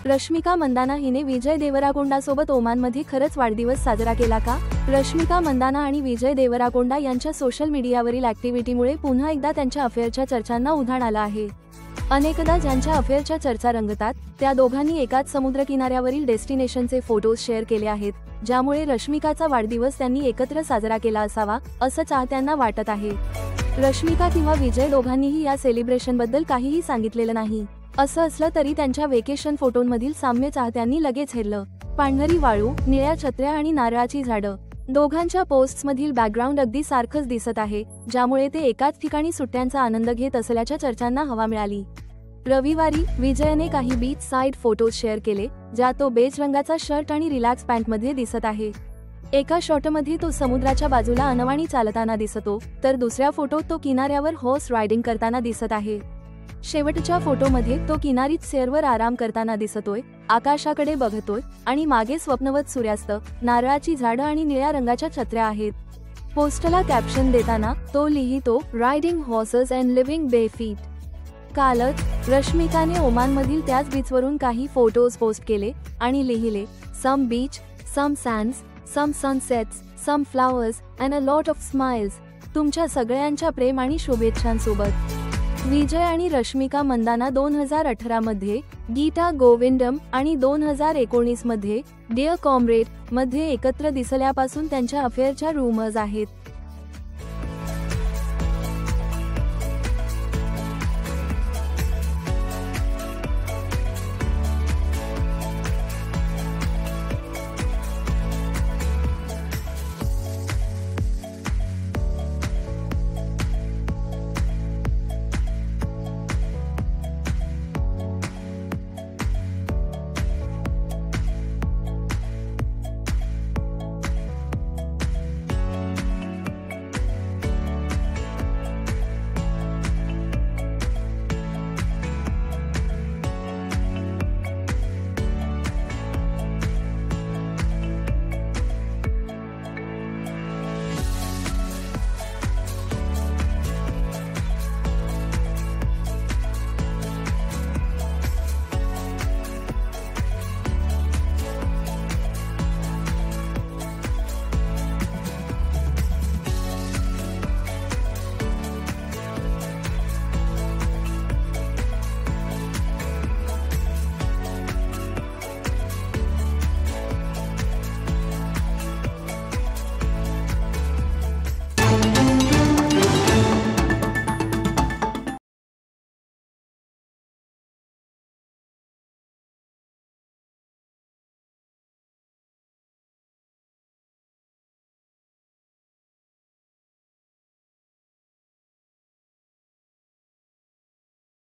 रश्मिका मंदाना हिने विजय देवराकोंडासोबत ओमानमध्ये खरंच वाढदिवस साजरा केला का? रश्मिका मंदाना आणि विजय देवराकोंडा यांच्या सोशल मीडियावरील ॲक्टिव्हिटीमुळे पुन्हा एकदा त्यांच्या अफेअरच्या चर्चांना उधाण आलं आहे. अनेकदा ज्यांच्या अफेअरच्या चर्चा रंगतात त्या दोघांनी एकाच समुद्रकिनाऱ्यावरील डेस्टिनेशनचे फोटोज शेअर केले आहेत, ज्यामुळे रश्मिकाचा वाढदिवस त्यांनी एकत्र साजरा केला असावा असं चाहत्यांना वाटत आहे. रश्मिका किंवा विजय दोघांनीही या सेलिब्रेशनबद्दल काहीही सांगितलेलं नाही. असं असलं तरी त्यांच्या वेकेशन फोटोंमधील साम्य चाहत्यांनी लगेच हेरलं. पांढरी वाळू, निळ्या छत्र्या आणि नारळाची झाडं, दोघांच्या पोस्ट्समधील बॅकग्राऊंड अगदी सारखंच दिसत आहे, ज्यामुळे ते एकाच ठिकाणी सुट्ट्यांचा आनंद घेत असल्याच्या चर्चांना हवा मिळाली. रविवारी विजयने काही बीच साइड फोटोज शेअर केले, ज्यात तो बेज रंगाचा शर्ट आणि रिलॅक्स पॅन्टमध्ये दिसत आहे. एका शॉटमध्ये तो समुद्राच्या बाजूला अनवाणी चालताना दिसतो, तर दुसऱ्या फोटोत तो किनाऱ्यावर हॉर्स रायडिंग करताना दिसत आहे. शेवटच्या फोटोमध्ये तो किनारीत चेअरवर आराम करताना दिसतोय, आकाशाकडे बघतोय आणि मागे स्वप्नवत सूर्यास्त, नारळाची झाडं आणि निळ्या रंगाच्या छत्र्या आहेत. पोस्टला कॅप्शन देताना तो लिहितो, रायडिंग हॉर्सेस अँड लिव्हिंग बे फीट. कालच रश्मिकाने ओमानमधील त्याच बीचवरून काही फोटोज पोस्ट केले आणि लिहिले, some beach, some sands, some sunsets, some flowers and a lot of smiles. तुमच्या सगळ्यांच्या प्रेम आणि शुभेच्छांसोबत. विजय आणि रश्मिका मंदाना 2018 मध्ये गीता गोविंदम आणि 2019 मध्ये डिअर कॉम्रेड मध्ये एकत्र दिसल्यापासून त्यांच्या अफेअरच्या रूमर्स आहेत.